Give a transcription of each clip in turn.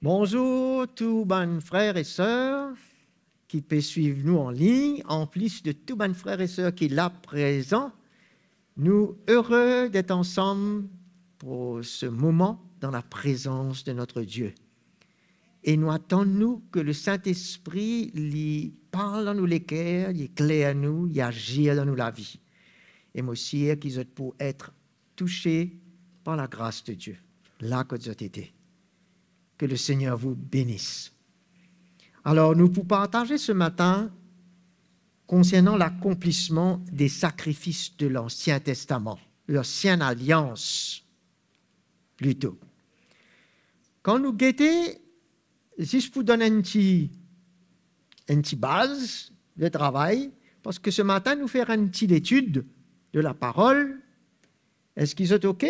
Bonjour tous mes frères et sœurs qui peuvent suivre nous en ligne, en plus de tous mes frères et sœurs qui sont là présents. Nous heureux d'être ensemble pour ce moment dans la présence de notre Dieu. Et nous attendons que le Saint-Esprit lui parle dans nous les cœurs, il éclaire nous, il agit dans nous la vie. Et moi aussi, qu'ils pour être touchés par la grâce de Dieu, là que vous êtes été. Que le Seigneur vous bénisse. Alors, nous pouvons partager ce matin concernant l'accomplissement des sacrifices de l'Ancien Testament, l'Ancienne Alliance, plutôt. Quand nous guettons, si je vous donne une petite base de travail, parce que ce matin, nous ferons une petite étude de la parole. Est-ce qu'ils sont OK?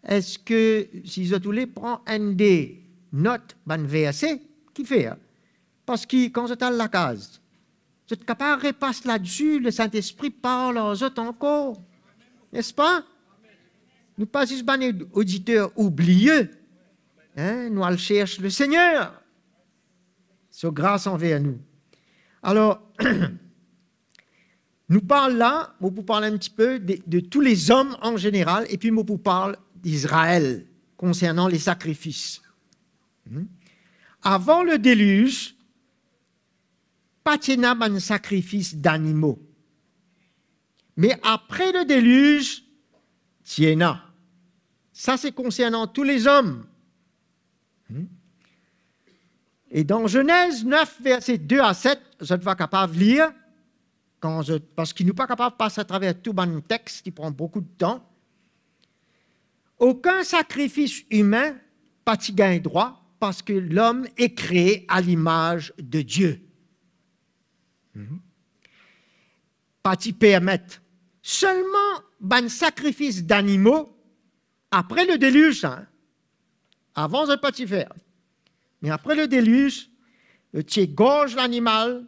Est-ce que si je voulais prendre un des notes, ben verset, qui fait? Parce que quand je à la case, vous êtes capable de repasser là-dessus, le Saint-Esprit parle aux autres encore. N'est-ce pas? Nous pas juste des auditeurs oublieux. Hein? Nous allons chercher le Seigneur. C'est grâce envers nous. Alors, nous parlons là, nous vous parler un petit peu de tous les hommes en général, et puis nous vous parle d'Israël concernant les sacrifices. Avant le déluge, pas de sacrifice d'animaux. Mais après le déluge, tiena. Ça, c'est concernant tous les hommes. Et dans Genèse 9, versets 2 à 7, je ne vais pas capable de lire, parce qu'il n'est pas capable de passer à travers tout un texte qui prend beaucoup de temps. Aucun sacrifice humain pas de gain droit parce que l'homme est créé à l'image de Dieu. Pas de permettre. Seulement un sacrifice d'animaux après le déluge. Avant, je ne pas de faire. Mais après le déluge, tu égorges l'animal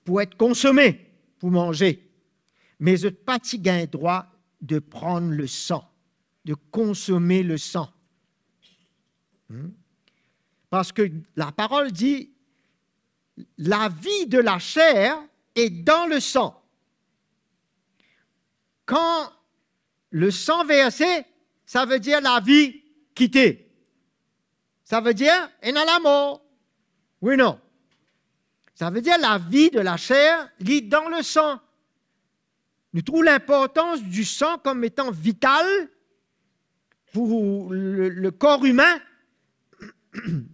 pour être consommé, pour manger. Mais je n'ai pas de gain droit de prendre le sang, de consommer le sang. Parce que la parole dit, la vie de la chair est dans le sang. Quand le sang versé, ça veut dire la vie quittée. Ça veut dire, et dans la mort. Oui, non. Ça veut dire la vie de la chair lit dans le sang. Nous trouvons l'importance du sang comme étant vital pour le corps humain.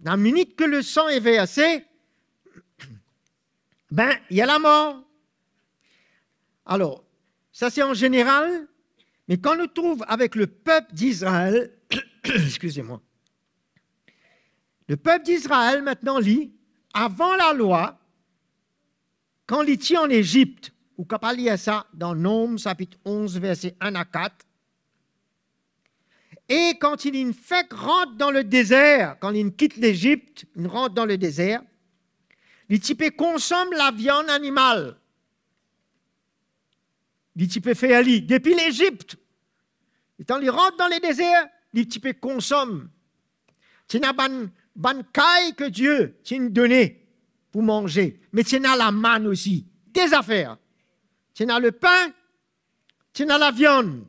La minute que le sang est versé, ben, il y a la mort. Alors, ça c'est en général, mais quand nous trouvons avec le peuple d'Israël, excusez-moi, le peuple d'Israël maintenant lit, avant la loi, quand il était en Égypte, ou quand on lit ça dans Nombres chapitre 11, versets 1 à 4, et quand il rentre dans le désert, quand il quitte l'Égypte, il rentre dans le désert, les types consomment la viande animale. Les types fait aller depuis l'Égypte. Et quand ils rentrent dans le désert, les types consomment. C'est une bonne caille que Dieu t'a donné pour manger, mais c'est dans la manne aussi, des affaires. C'est dans le pain, c'est dans la viande.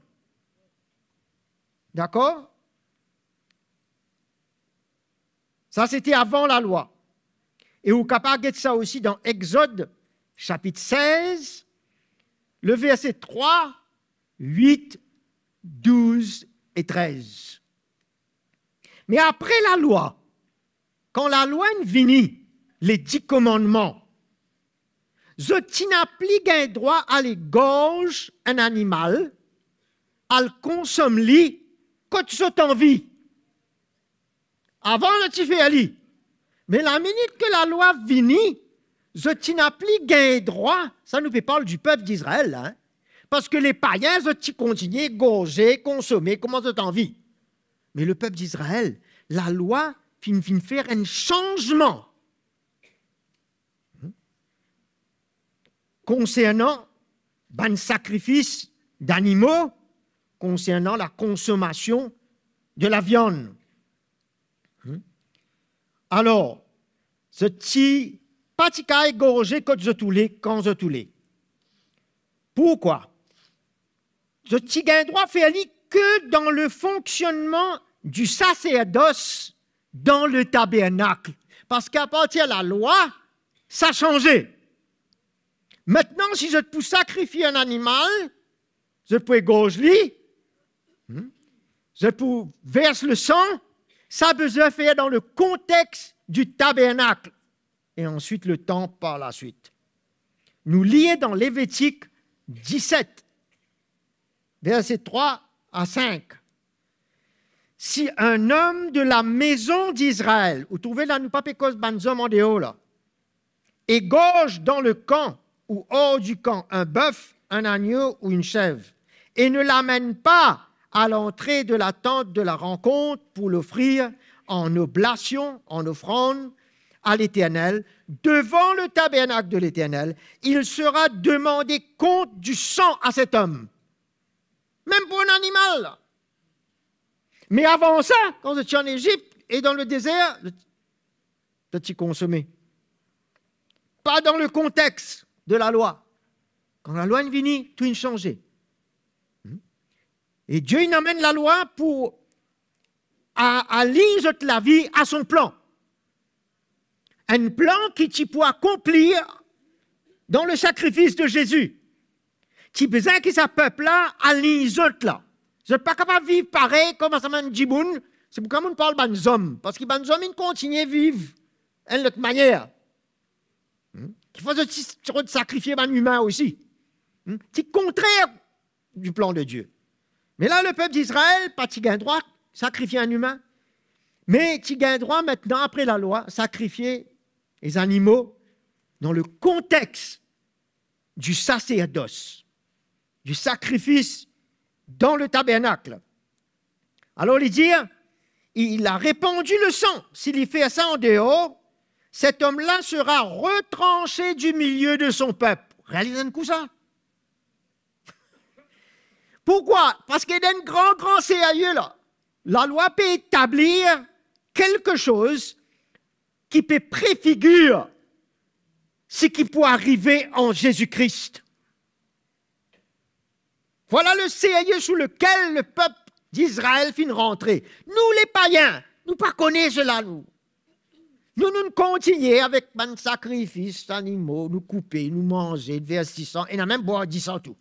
D'accord? Ça, c'était avant la loi. Et vous capable de ça aussi dans Exode, chapitre 16, le verset 3, 8, 12 et 13. Mais après la loi, quand la loi est finie, les 10 commandements, je n'ai plus gain droit à l'égorge un animal, à le consommer quand tu as envie. Avant, tu fais aller. Mais la minute que la loi finit, je n'ai plus gain droit. Ça nous fait parler du peuple d'Israël, hein? Parce que les païens, ils continuent à gorger, consommer, comment tu as envie. Mais le peuple d'Israël, la loi finit faire un changement concernant un sacrifice d'animaux, concernant la consommation de la viande. Alors, je t'y pas égorgé quand je tous. Pourquoi? Je t'y gagne droit faire que dans le fonctionnement du sacerdoce dans le tabernacle. Parce qu'à partir de la loi, ça a changé. Maintenant, si je peux sacrifier un animal, je peux égorger, je peux verser le sang, ça peut se faire dans le contexte du tabernacle. Et ensuite, le temple par la suite. Nous lions dans Lévitique 17, versets 3 à 5. Si un homme de la maison d'Israël, vous trouvez là, nous pas pécos banzom en dehors là, égorge dans le camp ou hors du camp un bœuf, un agneau ou une chèvre, et ne l'amène pas à l'entrée de la tente de la rencontre pour l'offrir en oblation, en offrande à l'Éternel, devant le tabernacle de l'Éternel, il sera demandé compte du sang à cet homme. Même pour un animal. Là. Mais avant ça, quand je suis en Égypte et dans le désert, je t'y consommé. Pas dans le contexte de la loi. Quand la loi est finie, tout est changé. Et Dieu il amène la loi pour aligner la vie à son plan. Un plan qui tu peux accomplir dans le sacrifice de Jésus. Tu as besoin que ce peuple-là aligne là. Je ne suis pas capable de vivre pareil comme ça m'a dit. C'est pourquoi on parle de hommes. Parce que les hommes continuent à vivre d'une autre manière. Il faut sacrifier un humain aussi. C'est contraire du plan de Dieu. Mais là, le peuple d'Israël, pas tu gagnes droit, sacrifier un humain. Mais tu gagnes droit maintenant, après la loi, sacrifier les animaux dans le contexte du sacerdoce, du sacrifice dans le tabernacle. Alors, il dit, il a répandu le sang. S'il fait ça en dehors, cet homme-là sera retranché du milieu de son peuple. Réalisez un coup ça. Pourquoi? Parce qu'il y a un grand sérieux là. La loi peut établir quelque chose qui peut préfigurer ce qui peut arriver en Jésus-Christ. Voilà le sérieux sous lequel le peuple d'Israël finit rentrer. Nous, les païens, nous ne connaissons pas cela, nous. Nous continuons avec un sacrifice d'animaux, nous couper, nous manger, divertissant, et nous même boire 10 ans tout.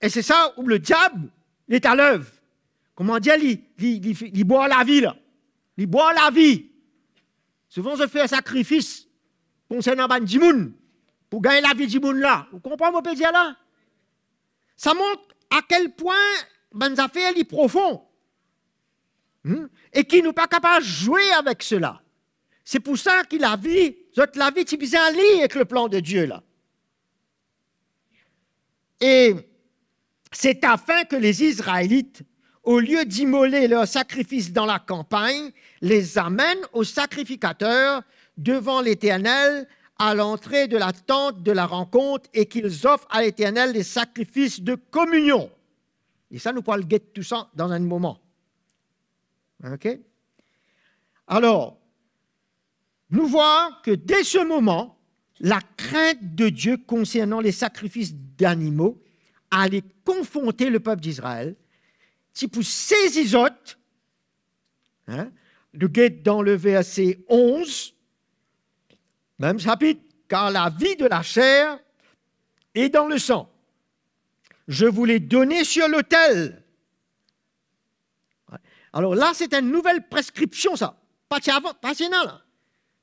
Et c'est ça où le diable est à l'œuvre. Comment dire, il boit la vie, là. Il boit la vie. Souvent, je fais un sacrifice concernant les gens pour gagner la vie du monde là. Vous comprenez, mon pédia là? Ça montre à quel point les affaires sont profondes. Et qui n'est pas capable de jouer avec cela. C'est pour ça que la vie, tu besoin aller avec le plan de Dieu là. Et c'est afin que les Israélites, au lieu d'immoler leurs sacrifices dans la campagne, les amènent au sacrificateur devant l'Éternel à l'entrée de la tente de la rencontre et qu'ils offrent à l'Éternel des sacrifices de communion. Et ça, nous pourrons le guetter tout ça dans un moment. OK? Alors, nous voyons que dès ce moment, la crainte de Dieu concernant les sacrifices d'animaux allait confronter le peuple d'Israël. Si pour ces autres, le guette dans le verset 11, même chapitre, car la vie de la chair est dans le sang. Je vous l'ai donné sur l'autel. Alors là, c'est une nouvelle prescription, ça. Pas avant, pas là.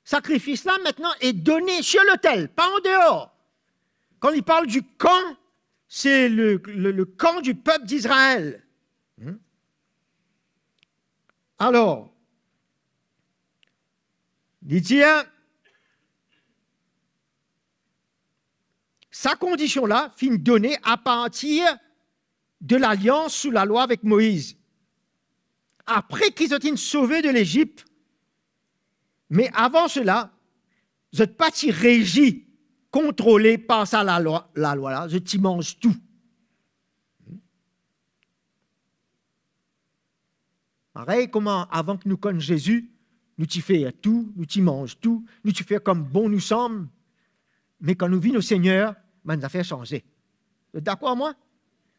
Sacrifice là, maintenant, est donné sur l'autel, pas en dehors. Quand il parle du camp, c'est le camp du peuple d'Israël. Alors, il dit, sa condition-là fut donnée à partir de l'alliance sous la loi avec Moïse. Après qu'ils ont été sauvés de l'Égypte, mais avant cela, vous n'êtes pas régi, contrôlé par ça la loi là, je t'y mange tout. Pareil, comment avant que nous connaissions Jésus, nous t'y faisons tout, nous t'y mangeons tout, nous t'y faisons comme bon nous sommes. Mais quand nous vîmes au Seigneur, ben, nous a fait changer. Vous êtes d'accord, moi?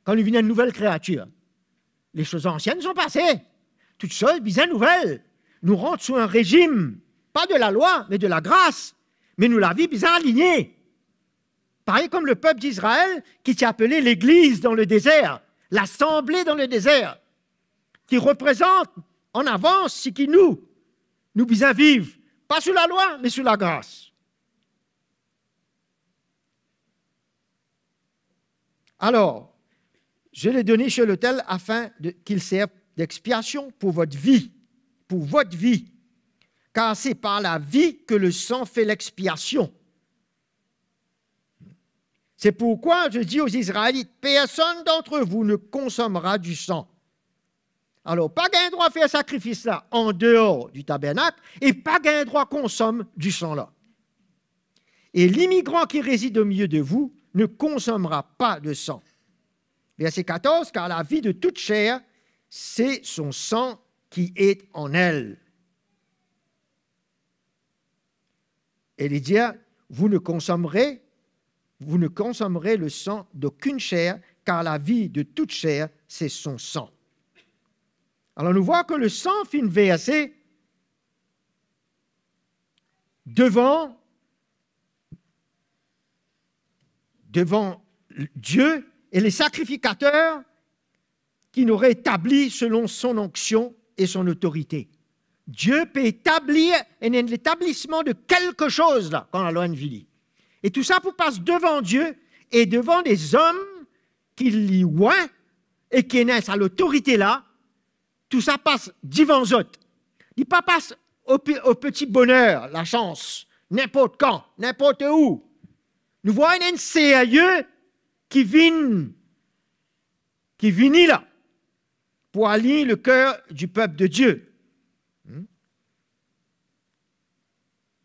Quand nous vîmes une nouvelle créature, les choses anciennes sont passées. Toutes choses bien nouvelles. Nous rentrons sous un régime, pas de la loi, mais de la grâce. Mais nous la vie bien alignée. Pareil comme le peuple d'Israël qui s'est appelé l'Église dans le désert, l'Assemblée dans le désert, qui représente en avance ce qui nous bien vivre, pas sous la loi, mais sous la grâce. Alors, je l'ai donné sur l'autel afin qu'il serve d'expiation pour votre vie, car c'est par la vie que le sang fait l'expiation. C'est pourquoi je dis aux Israélites, personne d'entre vous ne consommera du sang. Alors, pas gain droit à faire sacrifice là en dehors du tabernacle et pas gain droit consomme du sang là. Et l'immigrant qui réside au milieu de vous ne consommera pas de sang. Verset 14, car la vie de toute chair, c'est son sang qui est en elle. Et il dit, vous ne consommerez le sang d'aucune chair, car la vie de toute chair, c'est son sang. Alors nous voyons que le sang fait une versée devant Dieu et les sacrificateurs qui n'auraient établi selon son onction et son autorité. Dieu peut établir l'établissement de quelque chose là, quand la loi est vili. Et tout ça pour passer devant Dieu et devant des hommes qui l'y voient et qui naissent à l'autorité là. Tout ça passe devant eux. Il ne passe pas au petit bonheur, la chance, n'importe quand, n'importe où. Nous voyons un sérieux qui vient là pour aligner le cœur du peuple de Dieu.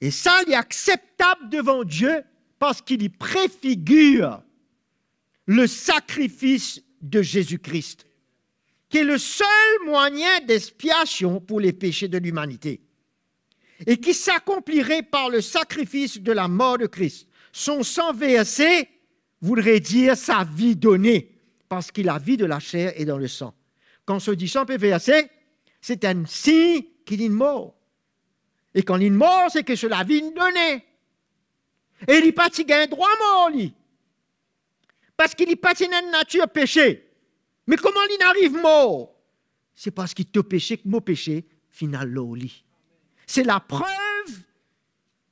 Et ça, il est acceptable devant Dieu parce qu'il y préfigure le sacrifice de Jésus-Christ, qui est le seul moyen d'expiation pour les péchés de l'humanité, et qui s'accomplirait par le sacrifice de la mort de Christ. Son sang versé voudrait dire sa vie donnée, parce que la vie de la chair est dans le sang. Quand on dit sang peut verser, c'est un signe qu'il est mort. Et quand il est mort, c'est que c'est la vie donnée. Et il n'est pas un droit mort, lui. Parce qu'il n'est pas une nature péché. Mais comment il arrive mort? C'est parce qu'il t'a péché que mon péché, final, lit. C'est la preuve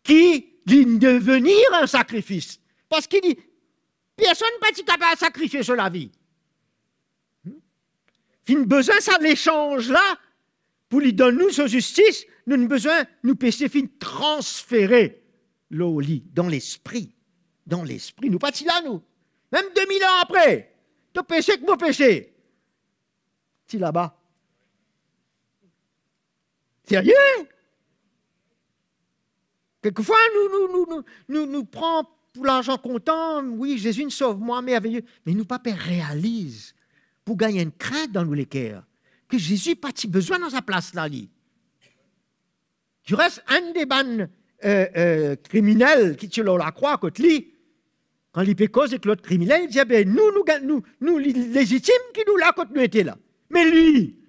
qu'il est devenir un sacrifice. Parce qu'il dit, personne n'est pas capable de sacrifier sur la vie. Il a besoin ça l'échange là, pour lui donner nous sa justice, nous avons besoin, nous péchés, fin transférer l'eau lit dans l'esprit. Dans l'esprit. Nous pas là, nous. Même 2000 ans après, tu péché que mon péché. Tu là-bas. Sérieux? Quelquefois, nous prenons pour l'argent comptant, oui, Jésus nous sauve, moi, merveilleux. Mais nous pas réalise, pour gagner une crainte dans nous les cœurs, que Jésus n'a pas besoin dans sa place là. Du reste, un des bannes criminels qui tue la croix contre lui, quand il pécose et que l'autre criminel, il dit, ben, nous, les légitimes qui nous là quand nous étions là. Mais lui,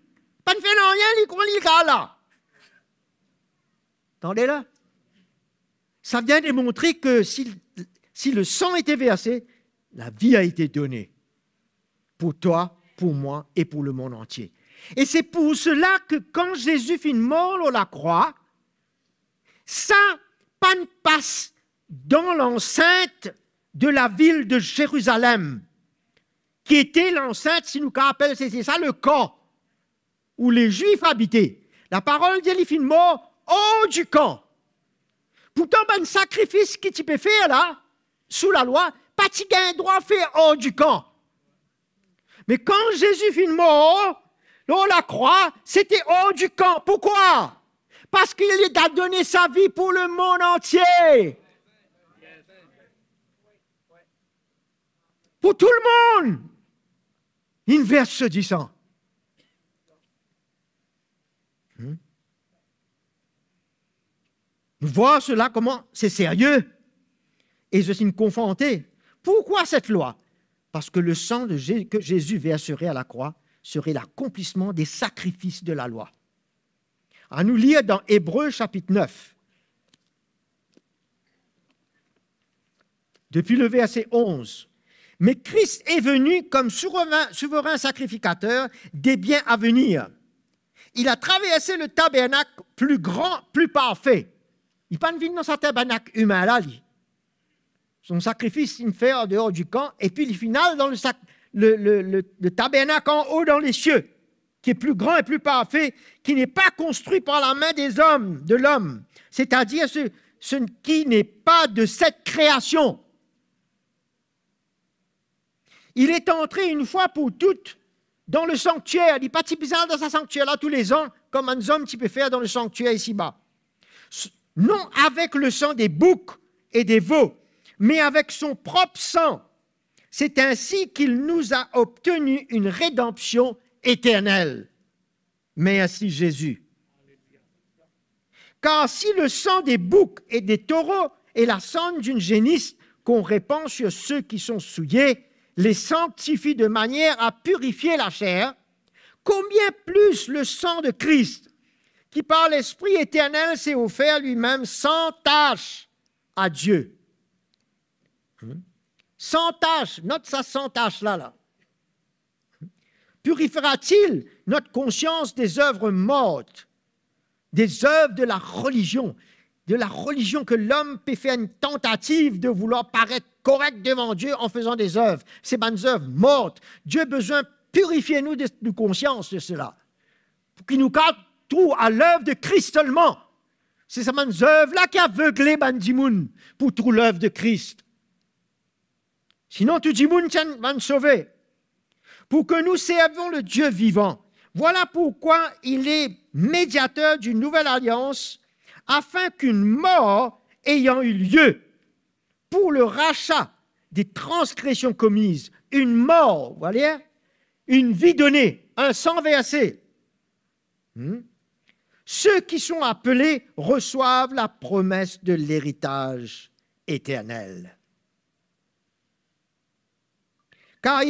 pas de fait rien, il croit qu'il là. Attendez là. Ça vient démontrer que si le sang était versé, la vie a été donnée. Pour toi, pour moi et pour le monde entier. Et c'est pour cela que quand Jésus fit mort à la croix, ça passe dans l'enceinte de la ville de Jérusalem, qui était l'enceinte, si nous rappelons, c'est ça le camp où les Juifs habitaient. La parole dit, il fit mort hors du camp. Pourtant, un sacrifice qui tu peux faire là, sous la loi, pas tu as droit de faire hors du camp. Mais quand Jésus fit mort, la croix, c'était hors du camp. Pourquoi? Parce qu'il a donné sa vie pour le monde entier. Pour tout le monde. Il verse ce du sang. Nous voyons cela, comment c'est sérieux. Et je suis confronté. Pourquoi cette loi? Parce que le sang que Jésus verserait à la croix serait l'accomplissement des sacrifices de la loi. À nous lire dans Hébreux chapitre 9. Depuis le verset 11. Mais Christ est venu comme souverain sacrificateur des biens à venir. Il a traversé le tabernacle plus grand, plus parfait. Il n'est pas venu dans sa tabernacle humain là. Son sacrifice, il fait en dehors du camp, et puis il finale dans le tabernacle en haut dans les cieux, qui est plus grand et plus parfait, qui n'est pas construit par la main des hommes, de l'homme, c'est-à-dire ce qui n'est pas de cette création. Il est entré une fois pour toutes dans le sanctuaire. Il n'est pas typiquement dans sa sanctuaire là tous les ans, comme un homme qui peut faire dans le sanctuaire ici-bas. Non avec le sang des boucs et des veaux, mais avec son propre sang. C'est ainsi qu'il nous a obtenu une rédemption éternelle. Merci Jésus. Car si le sang des boucs et des taureaux est la cendre d'une génisse qu'on répand sur ceux qui sont souillés, les sanctifie de manière à purifier la chair, combien plus le sang de Christ, qui par l'Esprit éternel s'est offert lui-même sans tache à Dieu. Sans tache, note ça sans tache là. Purifiera-t-il notre conscience des œuvres mortes, des œuvres de la religion que l'homme peut faire une tentative de vouloir paraître correct devant Dieu en faisant des œuvres. C'est des œuvres mortes. Dieu a besoin de purifier nous de conscience de cela. Pour qu'il nous garde tout à l'œuvre de Christ seulement. C'est ces œuvres-là qui a aveuglé Bandimoun pour tout l'œuvre de Christ. Sinon, tout le monde va nous sauver. Pour que nous servions le Dieu vivant. Voilà pourquoi il est médiateur d'une nouvelle alliance, afin qu'une mort ayant eu lieu pour le rachat des transgressions commises, une mort, vous voyez, une vie donnée, un sang versé. Ceux qui sont appelés reçoivent la promesse de l'héritage éternel. Car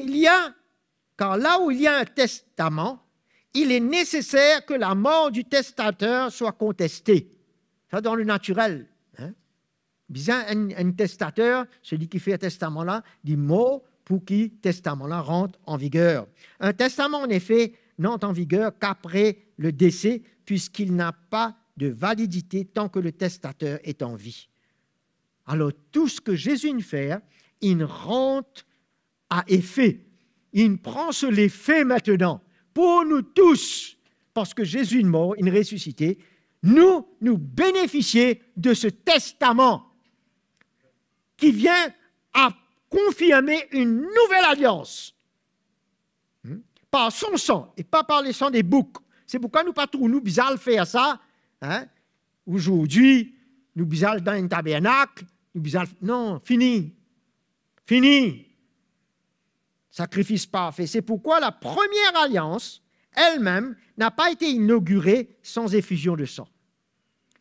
là où il y a un testament, il est nécessaire que la mort du testateur soit contestée. Ça, dans le naturel. Bien, un testateur, celui qui fait un testament-là, dit mot pour que le testament-là rentre en vigueur. Un testament, en effet, n'entre en vigueur qu'après le décès, puisqu'il n'a pas de validité tant que le testateur est en vie. Alors, tout ce que Jésus fait, il rentre à effet. Il prend sur les faits maintenant, pour nous tous, parce que Jésus est mort, il est ressuscité, nous bénéficier de ce testament qui vient à confirmer une nouvelle alliance par son sang et pas par le sang des boucs. C'est pourquoi nous pas trop nous bizarre faire ça. Aujourd'hui, nous bizarre dans un tabernacle, nous bizarre non, fini. Sacrifice parfait. C'est pourquoi la première alliance elle-même n'a pas été inaugurée sans effusion de sang.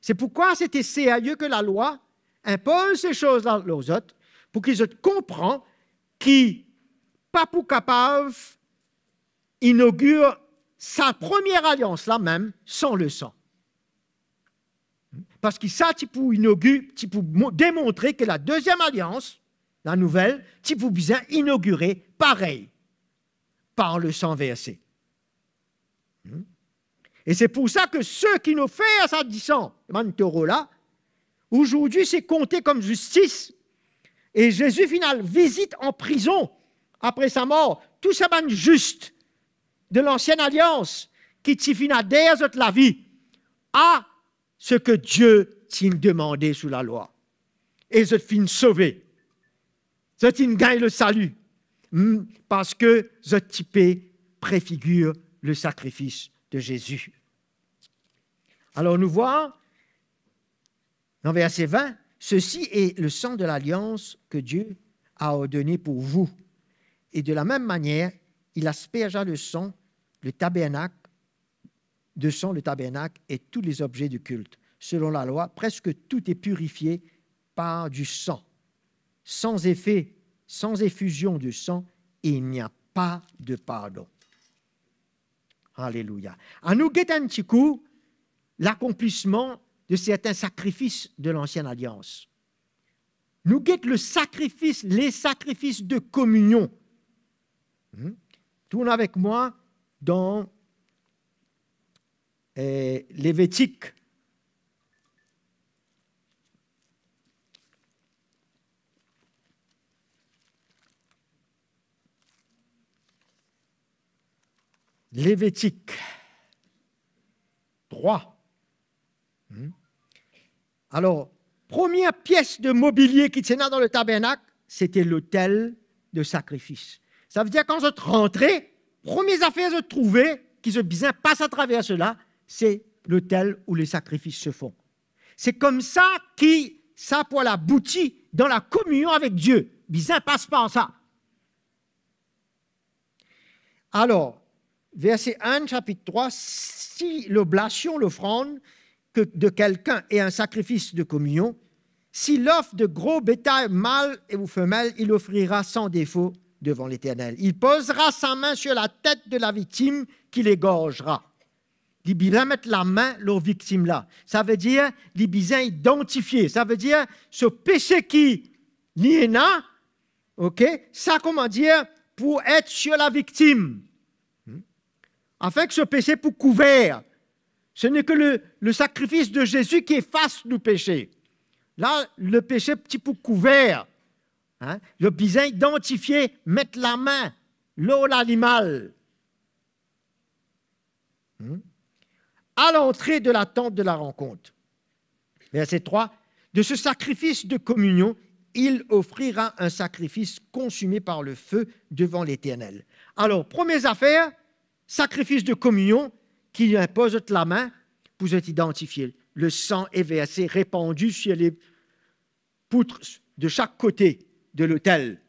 C'est pourquoi c'était sérieux que la loi impose ces choses-là aux autres pour qu'ils comprennent qu'ils pas pour capable inaugure sa première alliance là même sans le sang. Parce que ça, tu peux démontrer que la deuxième alliance, la nouvelle, tu peux bien inaugurer pareil par le sang versé. Et c'est pour ça que ceux qui nous font ça dit sang, là, aujourd'hui c'est compté comme justice. Et Jésus final visite en prison après sa mort tout ça juste de l'ancienne alliance qui t'y final derrière la vie à ce que Dieu t'a demandé sous la loi. Et je fin sauvé. Je t'y gagne le salut parce que je typé préfigure le sacrifice de Jésus. Alors nous voyons dans verset 20, ceci est le sang de l'alliance que Dieu a ordonné pour vous. Et de la même manière, il aspergea le sang, le tabernacle, de sang, le tabernacle et tous les objets du culte. Selon la loi, presque tout est purifié par du sang. Sans effet, sans effusion du sang, il n'y a pas de pardon. Alléluia. À nous guetter un petit coup l'accomplissement de certains sacrifices de l'Ancienne Alliance. Nous guette les sacrifices de communion. Tourne avec moi dans Lévitique. Lévitique 3. Alors, première pièce de mobilier qui tenait dans le tabernacle, c'était l'autel de sacrifice. Ça veut dire quand je rentrais, premières affaires que je trouvais, qui se bien passe à travers cela, c'est l'autel où les sacrifices se font. C'est comme ça ça pour l'aboutir dans la communion avec Dieu. Bizarre passe par ça. Alors, verset 1, chapitre 3, si l'oblation, l'offrande de quelqu'un est un sacrifice de communion, s'il offre de gros bétail mâle ou femelle, il offrira sans défaut devant l'Éternel. Il posera sa main sur la tête de la victime qu'il égorgera. Il bien mettre la main leur victime là. Ça veut dire, il bien identifier. Ça veut dire, ce péché qui n'y en a, ok, ça comment dire, pour être sur la victime. Afin que ce péché pour couvert. Ce n'est que le sacrifice de Jésus qui efface nos péchés. Là, le péché petit peu couvert. Le besoin identifier, mettre la main, là l'animal. À l'entrée de la tente de la rencontre. Verset 3. De ce sacrifice de communion, il offrira un sacrifice consumé par le feu devant l'Éternel. Alors, première affaire, sacrifice de communion qui impose la main pour être identifié. Le sang est versé, répandu sur les poutres de chaque côté de l'autel.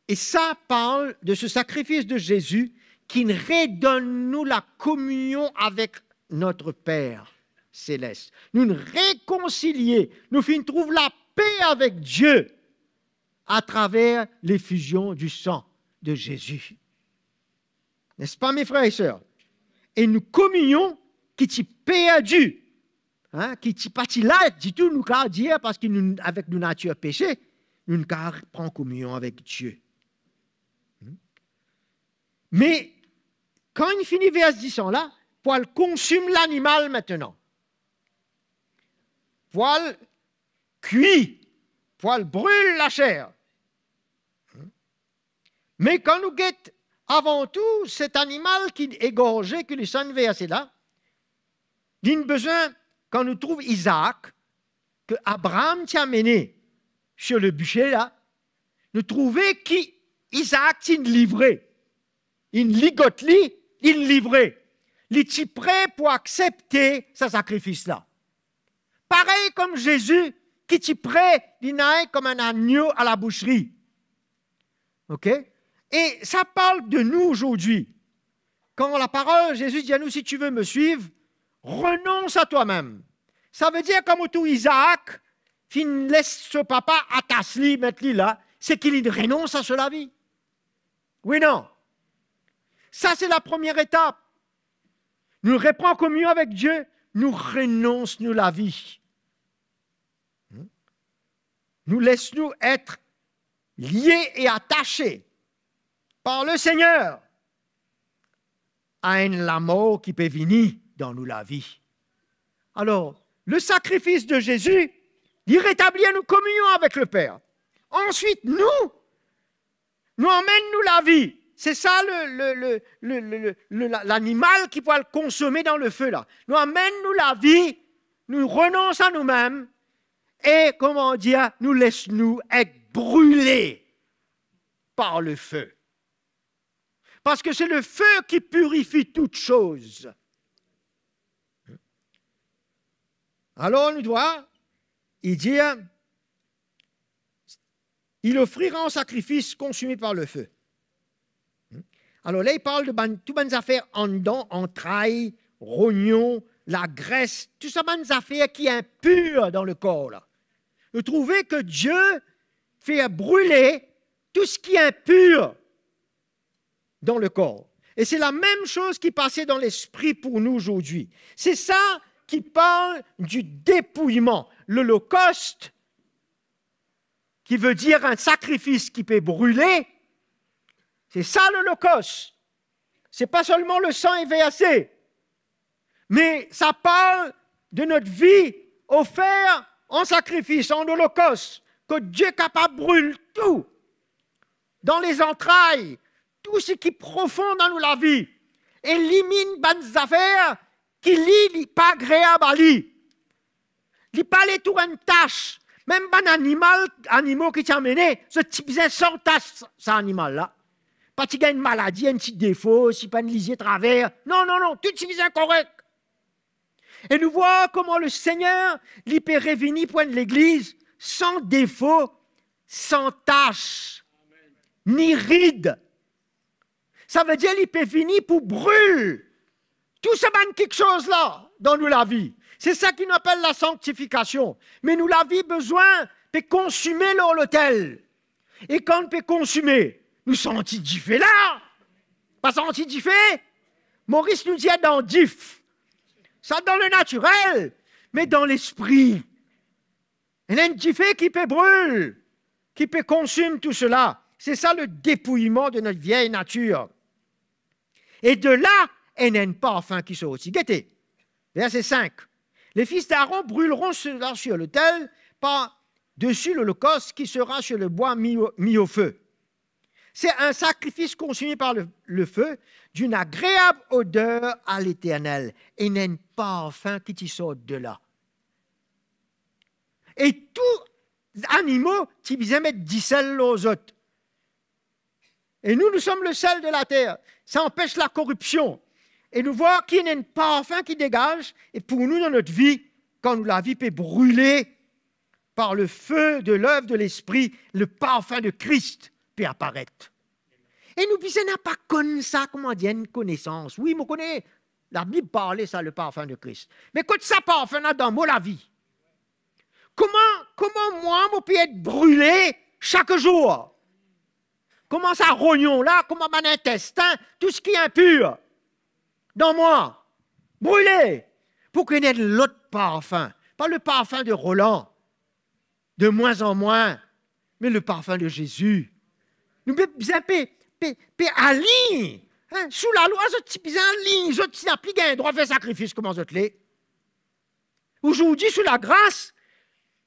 Et ça parle de ce sacrifice de Jésus qui redonne nous la communion avec notre Père céleste. Nous nous réconcilier, nous trouvons la paix avec Dieu à travers l'effusion du sang de Jésus. N'est-ce pas, mes frères et sœurs? Et nous communions qui t'y perdu, qui t'y parti là, du tout nous qu'à dire parce qu'avec nos natures péché, nous ne prendre communion avec Dieu. Mais quand il finit vers 10 ans là, poil consume l'animal maintenant. Poil cuit, poil brûle la chair. Mais quand nous guettons avant tout cet animal qui est égorgé, que les saints versés là, il a besoin, quand nous trouvons Isaac, que Abraham t'a mené sur le bûcher là, nous trouvons qu'Isaac t'a livré. Il ligote, il livré. Il est prêt pour accepter ce sacrifice-là. Pareil comme Jésus, qui est prêt, il naît comme un agneau à la boucherie. OK? Et ça parle de nous aujourd'hui. Quand la parole, Jésus dit à nous, si tu veux me suivre, renonce à toi-même. Ça veut dire comme tout Isaac, il laisse son papa attacher, mettre-le là, c'est qu'il renonce à cela vie. Oui, non. Ça, c'est la première étape. Nous reprenons communion avec Dieu, nous renonçons la vie. Nous laissons-nous être liés et attachés par le Seigneur à la mort qui peut venir dans nous la vie. Alors, le sacrifice de Jésus, il rétablit une communion avec le Père. Ensuite, nous emmène-nous la vie. C'est ça l'animal qui pourra le consommer dans le feu là. Nous emmène-nous la vie, nous renonçons à nous-mêmes et, comment dire, nous laissons-nous être brûlés par le feu. Parce que c'est le feu qui purifie toutes choses. Alors, nous devons, il dit, il offrira un sacrifice consumé par le feu. Alors là, il parle de toutes bonnes affaires en dedans, entrailles, rognons, la graisse, tout ça, des affaires qui est impure dans le corps. Là. Vous trouvez que Dieu fait brûler tout ce qui est impur dans le corps. Et c'est la même chose qui passait dans l'esprit pour nous aujourd'hui. C'est ça qui parle du dépouillement. L'Holocauste, qui veut dire un sacrifice qui peut brûler, c'est ça l'Holocauste. Ce n'est pas seulement le sang est versé, mais ça parle de notre vie offerte en sacrifice, en holocauste, que Dieu est capable de brûler tout, dans les entrailles, tout ce qui est profond dans nous la vie, élimine des affaires qui ne sont pas agréables à lui. Il pas les tours une tâche, même un animal qui t'a mené, ce type sans tâche, cet animal-là. Pas qu'il y a une maladie, un petit défaut, si pas une lisier travers. Non, tout est correct. Et nous voyons comment le Seigneur libère vini pour l'Église sans défaut, sans tâche, ni ride. Ça veut dire qu'il peut venir pour brûler. Tout ça va quelque chose là dans nous la vie. C'est ça qu'on appelle la sanctification. Mais nous la vie besoin de consumer l'autel. Et quand on peut consumer, nous sentons diffé là. Pas senti diffé. Maurice nous dit dans diff. Ça dans le naturel, mais dans l'esprit. Il y a un diffé qui peut brûler, qui peut consumer tout cela. C'est ça le dépouillement de notre vieille nature. Et de là, il y a un parfum qui sort aussi. Guettez, verset 5. Les fils d'Aaron brûleront cela sur l'autel, par-dessus l'holocauste qui sera sur le bois mis au feu. C'est un sacrifice consumé par le feu d'une agréable odeur à l'Éternel. Et il y a un parfum qui sort de là. Et tous les animaux qui viennent mettre du sel aux autres. Et nous sommes le sel de la terre. Ça empêche la corruption. Et nous voyons qu'il y a un parfum qui dégage. Et pour nous, dans notre vie, quand nous la vie peut brûler par le feu de l'œuvre de l'Esprit, le parfum de Christ peut apparaître. Et nous, puis, n'a pas comme ça, comment dire, une connaissance. Oui, on connaît, la Bible parlait ça, le parfum de Christ. Mais quand ça parfum là dans la vie, comment moi, je peux être brûlé chaque jour? Comment ça rognon là, comment mon intestin, tout ce qui est impur dans moi, brûlé, pour qu'il y ait l'autre parfum. Pas le parfum de Roland, de moins en moins, mais le parfum de Jésus. Nous devons aller. Sous la loi, je suis en ligne, je n'ai pas droit de faire sacrifice, comment je l'ai. Aujourd'hui, sous la grâce,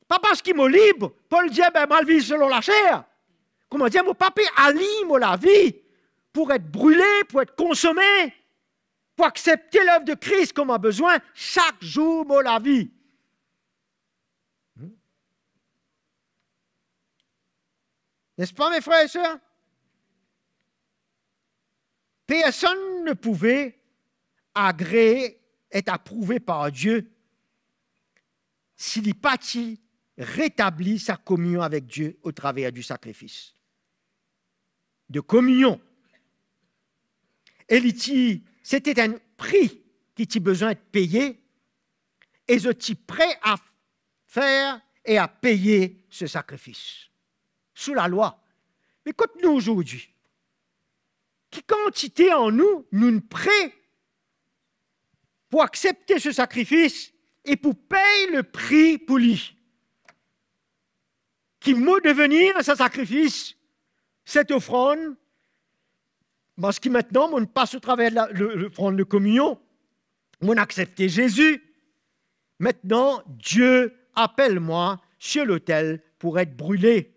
pas parce qu'il me libre, Paul dit, mal vivre selon la chair. Comment dire, mon papa allie la vie pour être brûlé, pour être consommé, pour accepter l'œuvre de Christ comme a besoin chaque jour de la vie. N'est-ce pas, mes frères et sœurs? Personne ne pouvait agréer, être approuvé par Dieu s'il n'y pas rétablit sa communion avec Dieu au travers du sacrifice. De communion. Et c'était un prix qui était besoin de payer, et je suis prêt à faire et à payer ce sacrifice. Sous la loi. Mais écoute-nous aujourd'hui. Quelle quantité en nous, nous prêts pour accepter ce sacrifice et pour payer le prix pour lui. Qui m'a devenir ce sacrifice, cette offrande, parce que maintenant, on passe au travers de l'offrande de communion, on a accepté Jésus. Maintenant, Dieu appelle moi sur l'autel pour être brûlé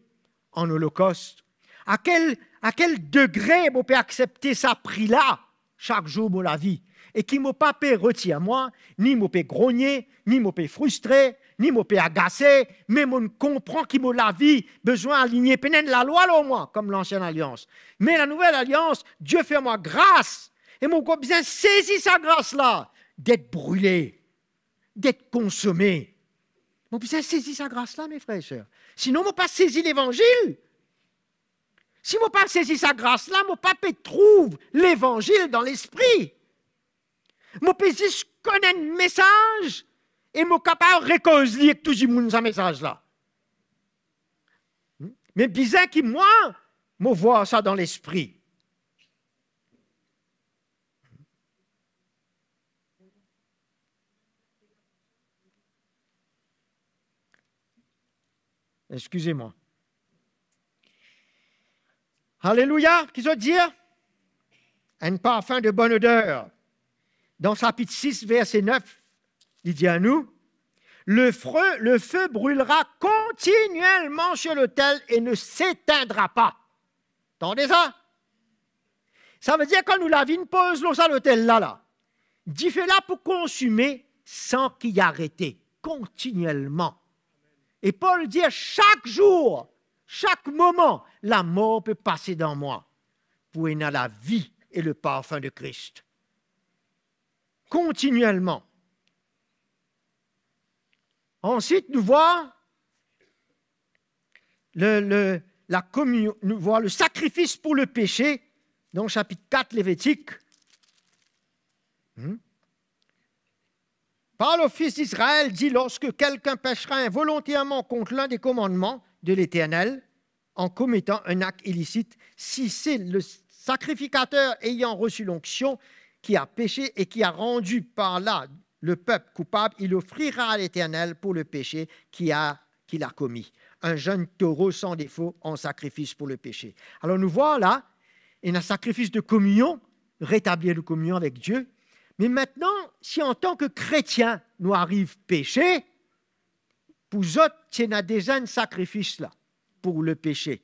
en holocauste. À quel degré on peut accepter ça prix-là chaque jour de la vie et qui ne m'a pas pu retirer moi, ni m'a pu grogner, ni m'a pu frustrer, ni m'a pu agacer, mais on comprend qu'il m'a la vie besoin d'aligner peut-être la loi là au moins, comme l'ancienne alliance. Mais la nouvelle alliance, Dieu fait moi grâce et mon corps bien saisir sa grâce-là, d'être brûlé, d'être consommé. On peut saisir sa grâce-là, mes frères et sœurs. Sinon, on ne pas saisi l'évangile. Si on ne pas saisi sa grâce-là, on ne pas trouve l'évangile dans l'esprit. Je peux juste connaître le message et je suis capable de réconcilier avec tout le monde ce message-là. Mais bizarre que moi, je vois ça dans l'esprit. Excusez-moi. Alléluia, qu'est-ce que ça veut dire? Un parfum de bonne odeur. Dans chapitre 6, verset 9, il dit à nous, le feu brûlera continuellement sur l'autel et ne s'éteindra pas. Entendez ça? Ça veut dire quand nous lavons pose l'eau sur l'autel là, Dieu fait là pour consumer sans qu'il y arrête, continuellement. Et Paul dit chaque jour, chaque moment, la mort peut passer dans moi pour être dans la vie et le parfum de Christ. Continuellement. Ensuite, nous voyons la communion, nous voyons le sacrifice pour le péché dans le chapitre 4 Lévitique. Parle au fils d'Israël, dit lorsque quelqu'un péchera involontairement contre l'un des commandements de l'Éternel en commettant un acte illicite, si c'est le sacrificateur ayant reçu l'onction qui a péché et qui a rendu par là le peuple coupable, il offrira à l'Éternel pour le péché qu'il a commis. Un jeune taureau sans défaut en sacrifice pour le péché. Alors nous voyons là, un sacrifice de communion, rétablir la communion avec Dieu. Mais maintenant, si en tant que chrétien, nous arrive péché, pour vous autres, il y a déjà un sacrifice là, pour le péché.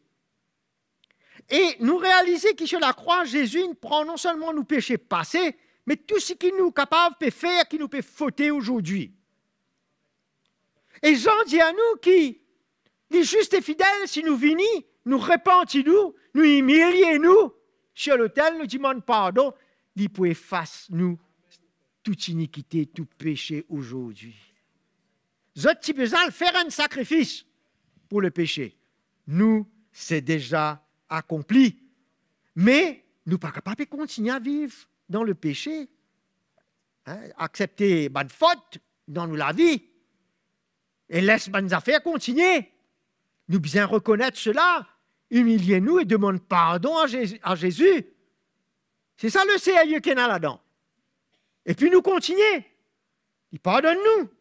Et nous réalisons que sur la croix, Jésus prend non seulement nos péchés passés, mais tout ce qu'il nous est capable de faire, qui nous peut fauter aujourd'hui. Et Jean dit à nous qu'il est juste et fidèle si nous venons, nous repentons, nous humilions, sur l'autel, nous demandons pardon, il peut effacer nous toute iniquité, tout péché aujourd'hui. Vous avez besoin de faire un sacrifice pour le péché. Nous, c'est déjà accompli. Mais nous ne sommes pas capables de continuer à vivre dans le péché. Accepter bonne faute dans la vie et laisse bonnes affaires continuer. Nous devons bien reconnaître cela, humiliez-nous et demandons pardon à Jésus. C'est ça le sérieux qu'il y a là-dedans. Et puis nous continuons. Il pardonne-nous.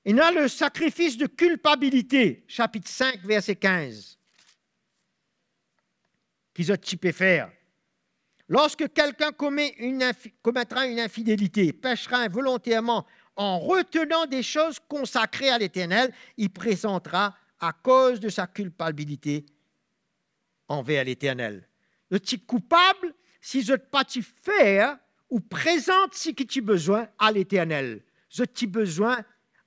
Il y a le sacrifice de culpabilité, chapitre 5, verset 15. Qu'ils ont typé faire. Lorsque quelqu'un commettra une infidélité, péchera involontairement en retenant des choses consacrées à l'Éternel, il présentera à cause de sa culpabilité envers l'Éternel. Le type coupable, si je ne pas faire ou présente ce que tu as besoin à l'Éternel. Je t'ai besoin,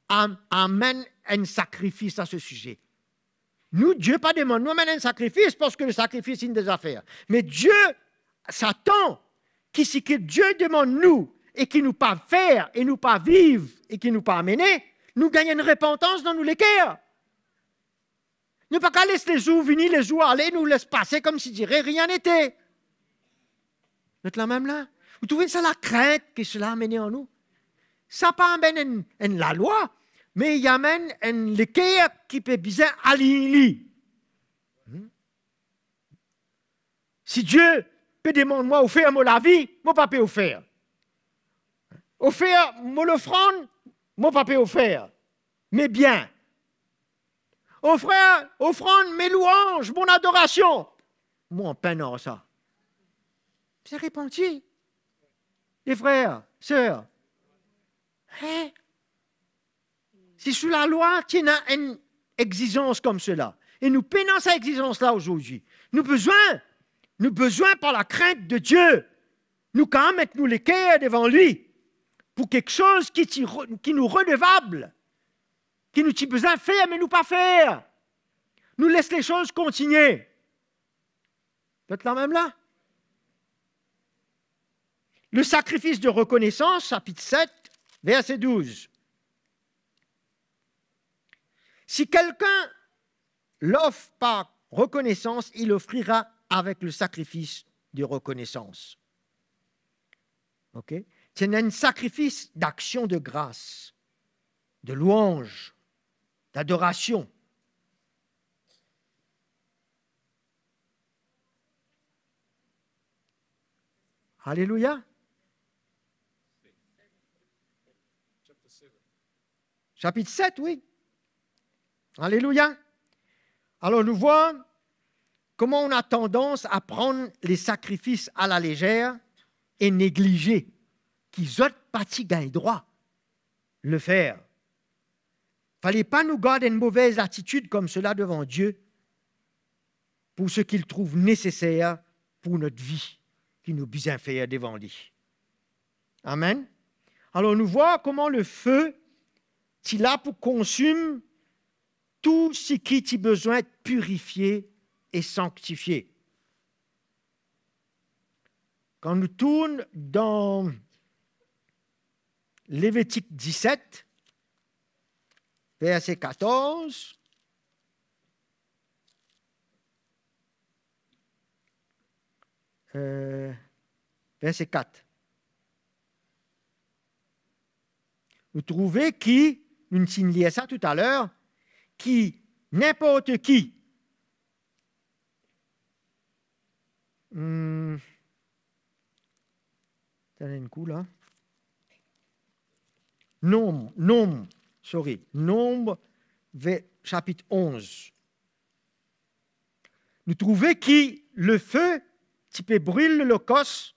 amène un sacrifice à ce sujet. Nous, Dieu pas demande, nous amène un sacrifice parce que le sacrifice, c'est une des affaires. Mais Dieu s'attend que ce que Dieu demande nous et qui nous pas faire et nous pas vivre et qui nous pas amener, nous gagnons une repentance dans nous les cœurs. Nous pas qu'à laisser les jours venir, les jours aller, nous laisse passer comme si dirait rien n'était. Vous êtes là même là? Vous trouvez ça la crainte que cela a amené en nous? Ça pas amène la loi, mais il amène le cœur qui peut bien aligner. Si Dieu peut demander moi offrir moi la vie, moi pas peut offrir. Offrir moi l'offrande, moi pas peut offrir. Mais bien. Offrande mes louanges, mon adoration. Moi en peine en ça. C'est répandu. Les frères, sœurs. Hein? Si sous la loi, tu as une exigence comme cela. Et nous peinons cette exigence-là aujourd'hui. Nous besoin par la crainte de Dieu, nous quand même mettre nous les cœurs devant lui pour quelque chose qui nous redevable, qui nous a besoin de faire, mais nous pas faire. Nous laisse les choses continuer. Vous êtes là même là? Le sacrifice de reconnaissance, chapitre 7, verset 12. Si quelqu'un l'offre par reconnaissance, il offrira avec le sacrifice de reconnaissance. Okay? c'est un sacrifice d'action de grâce, de louange, d'adoration. Alléluia. Chapitre 7, oui. Alléluia. Alors nous voyons comment on a tendance à prendre les sacrifices à la légère et négliger qu'ils ont pas gain droit le faire. Il ne fallait pas nous garder une mauvaise attitude comme cela devant Dieu pour ce qu'il trouve nécessaire pour notre vie, qui nous besoin faire devant lui. Amen. Alors nous voyons comment le feu, il est là pour consumer tout ce qui a besoin de purifier et sanctifier. Quand nous tournons dans Lévitique 17, verset 14, verset 4, vous trouvez qui, nous signalions ça tout à l'heure, qui, n'importe qui, un coup là. Nombre, chapitre 11. Nous trouvons que le feu, tu peux brûler l'holocauste,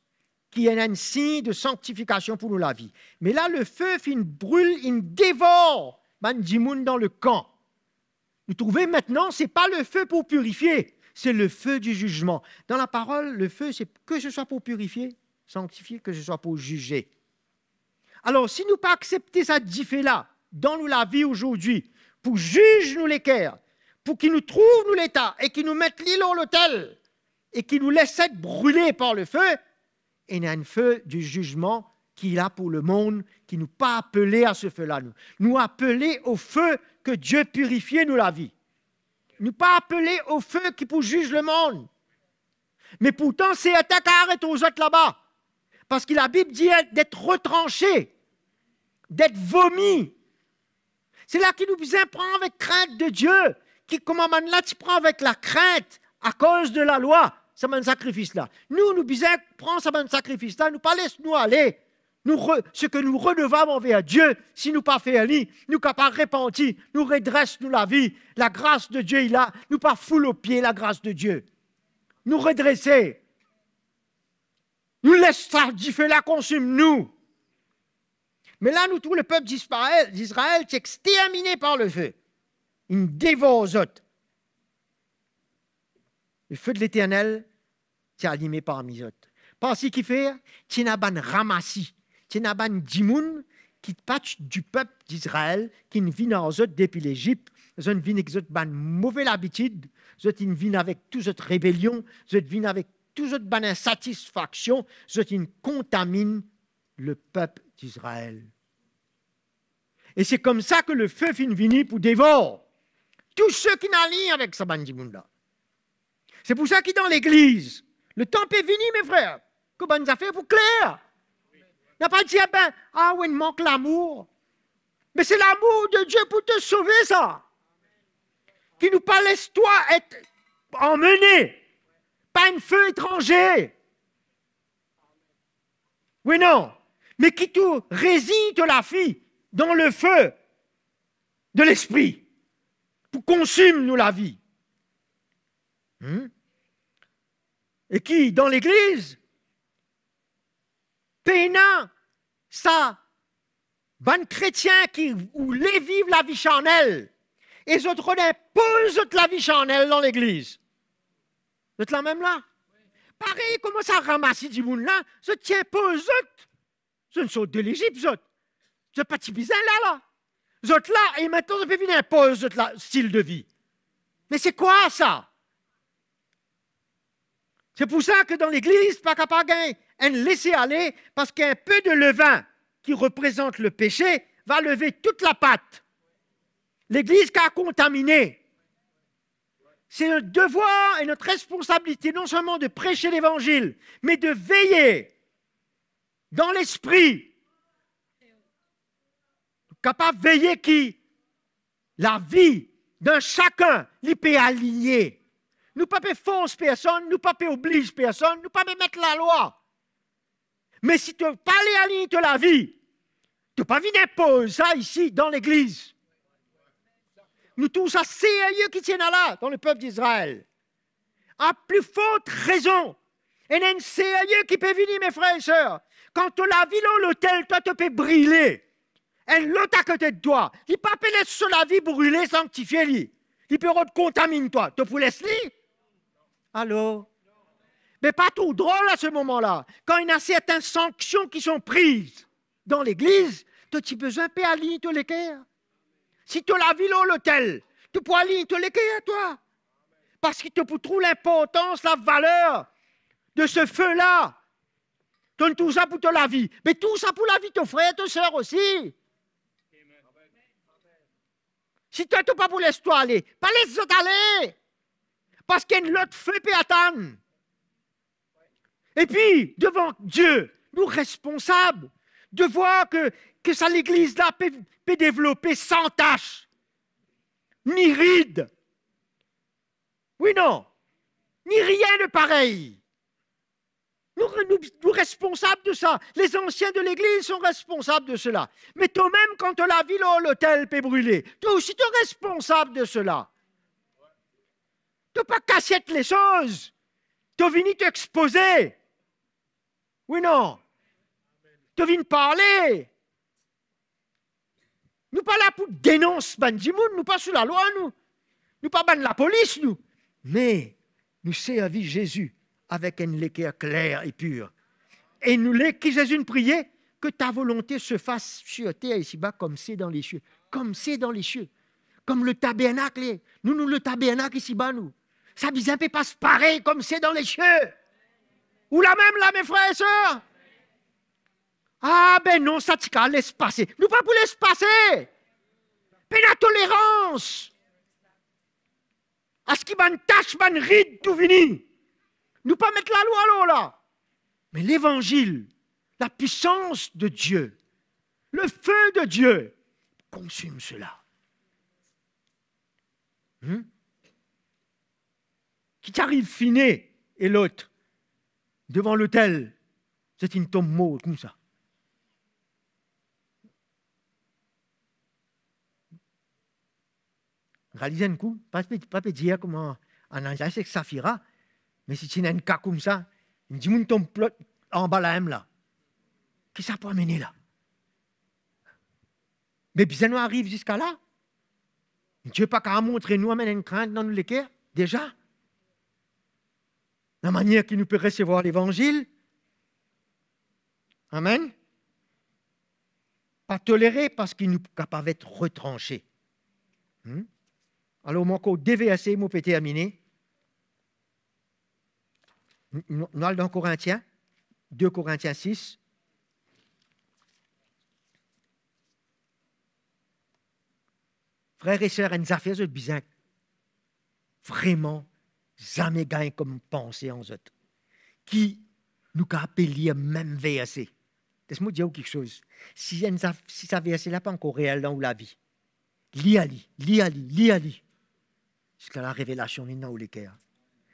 qui est un signe de sanctification pour nous la vie. Mais là, le feu, il brûle, il dévore, man dans le camp. Nous trouvons maintenant, ce n'est pas le feu pour purifier, c'est le feu du jugement. Dans la parole, le feu, c'est que ce soit pour purifier, sanctifier, que ce soit pour juger. Alors, si nous pas accepter ça fait-là dans nous la vie aujourd'hui, pour juger nous les cœurs, pour qu'il nous trouve nous l'état, et qu'il nous mette l'île à l'autel, et qu'il nous laisse être brûlés par le feu, et il y a un feu du jugement qui est là pour le monde, qui nous pas appelé à ce feu-là. Nous appelés au feu que Dieu purifie nous la vie. Nous pas appelés au feu qui pour juger le monde. Mais pourtant, c'est un arrête aux autres là-bas. Parce que la Bible dit d'être retranché, d'être vomi. C'est là qu'il nous besoin prendre avec crainte de Dieu. Comment là tu prends avec la crainte à cause de la loi, ça m'a un sacrifice là. Nous besoin prendre ça un sacrifice là, nous pas laisse nous aller. Ce que nous redevons envers Dieu, si nous pas fait aller, nous capables repentir, nous redresse nous la vie, la grâce de Dieu est là, nous pas foule aux pieds la grâce de Dieu. Nous redresser. Nous laisse ça du feu là consume nous. Mais là, nous tout le peuple d'Israël, est exterminé par le feu. Il dévore aux autres. Le feu de l'Éternel, c'est allumé parmi les autres. Parce qu'il fait, tu n'as pas ramassis, tu n'as pas dimoun qui patch du peuple d'Israël, qui vient dans eux depuis l'Égypte, ils viennent avec une mauvaise habitude, ils viennent avec toute cette rébellion, ils viennent avec toute cette insatisfaction, ils contaminent le peuple d'Israël. Et c'est comme ça que le feu finit venir pour dévorer tous ceux qui n'ont rien avec ce bandimoun-là. C'est pour ça que dans l'Église, le temps est venu, mes frères, que bonnes affaires pour clair. On n'a pas dit, oui, il manque l'amour. Mais c'est l'amour de Dieu pour te sauver, ça. Qui nous pas laisse toi être emmené, pas un feu étranger. Oui, non. Mais qui te réside la fille dans le feu de l'esprit pour consumer nous la vie. Et qui, dans l'Église, pénant ça, bon chrétien qui voulait vivre la vie charnelle, et les autres imposent la vie charnelle dans l'Église. Vous êtes là même là? Pareil, comment ça ramasse du monde là? Je tiens pas aux autres. Je ne sont de l'Égypte, vous autres. Je ne pas si bizarre là. Vous autres là, et maintenant, je peux venir imposer le style de vie. Mais c'est quoi ça? C'est pour ça que dans l'Église, pas capable de laisser aller, parce qu'un peu de levain qui représente le péché va lever toute la pâte. L'Église qui a contaminé. C'est notre devoir et notre responsabilité non seulement de prêcher l'Évangile, mais de veiller dans l'esprit capable de veiller qui? La vie d'un chacun, il peut aligner. Nous ne pouvons pas forcer personne, nous ne pouvons pas obliger personne, nous ne pouvons pas mettre la loi. Mais si tu ne veux pas aller aligner de la vie, tu ne peux pas venir imposer ça ici, dans l'Église. Nous tous ça sérieux qui tiennent là, dans le peuple d'Israël. À plus forte raison, il y a un sérieux qui peut venir, mes frères et sœurs. Quand tu la vie dans l'hôtel, toi, tu peux brûler. Et l'autre à côté de toi, il ne peut pas laisser la vie brûler, sanctifier. Il peut contaminer toi. Tu peux laisser? Allô? Mais pas tout drôle à ce moment-là. Quand il y a certaines sanctions qui sont prises dans l'Église, tu as besoin de aligner tous les cœurs. Si tu la vie dans l'hôtel, tu peux aligner tous les cœurs, toi. Parce que tu peux trouver l'importance, la valeur de ce feu-là. Donne tout ça pour toute la vie. Mais tout ça pour la vie de ton frère et ton soeur aussi. Si toi, tu n'as pas pour laisser toi aller, pas laisse toi aller. Parce qu'il y a une autre feu qui attend. Et puis, devant Dieu, nous responsables de voir que ça l'Église là peut développer sans tâche, ni ride. Oui, non, ni rien de pareil. Nous responsables de ça. Les anciens de l'Église sont responsables de cela. Mais toi-même, quand la ville ou l'hôtel peut brûler, toi aussi tu es responsable de cela. Tu ne peux pas casser les choses. Tu es venu t'exposer. Oui, non. Tu es venu parler. Nous pas là pour dénoncer Bandimoun, nous pas sous la loi, nous. Nous pas ban la police, nous. Mais nous servons Jésus avec un équerre clair et pur. Et nous, qui Jésus nous priait, que ta volonté se fasse sur terre ici-bas comme c'est dans les cieux. Comme c'est dans les cieux. Comme le tabernacle. Nous, le tabernacle ici-bas, nous. Ça bizarre peut pas se pareil comme c'est dans les cieux. Ou la même là, mes frères et sœurs. Ah ben non, ça t'y laisse passer. Nous pas pour laisser passer. Mais la tolérance. À ce qui va une tâche, va une ride, tout fini. Nous pas mettre la loi là. Mais l'évangile, la puissance de Dieu, le feu de Dieu, consume cela. Qui t'arrive finé et l'autre, devant l'autel, c'est une tombe morte comme ça. Réalisez un coup, pas dire comment en anglais c'est que ça fira, mais si tu as un cas comme ça, il me dit mon tombe en bas là. Qui ça peut amener là? Mais bien nous arrive jusqu'à là. Dieu pas qu'à montrer nous amène une crainte dans les cœurs, déjà. La manière qu'il nous peut recevoir l'évangile. Amen. Pas tolérer parce qu'il nous est capable d'être retranché. Alors, moi, encore deux versets, moi, peux terminer. Nous allons dans Corinthiens, 2 Corinthiens 6. Frères et sœurs, une affaire de bizarre. Vraiment, jamais gagne comme pensée en autres. Qui nous peut lire même verset. Laisse-moi dire quelque chose. Si ça verset là pas encore réel dans la vie, lis. Jusqu'à la révélation dans les cœurs.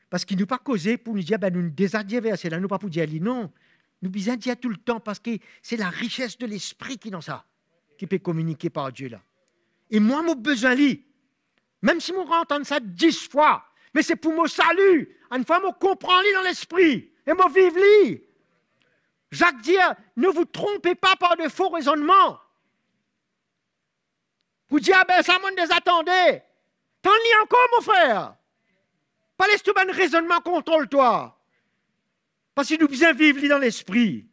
Parce qu'il ne nous pas causé pour nous dire, ben, nous désadier verset là, nous pas pour dire, non. Nous besoin dire tout le temps parce que c'est la richesse de l'esprit qui est dans ça, qui peut communiquer par Dieu là. Et moi, mon besoin lit, même si on entend ça 10 fois, mais c'est pour mon salut. Une fois, je comprends dans l'esprit et je vive li. Jacques dit, ne vous trompez pas par de faux raisonnements. Vous dites, ah ben ça m'en désattendait. T'en lis encore, mon frère. Pas laisse tout un raisonnement, contrôle-toi. Parce que nous besoin vivre dans l'esprit.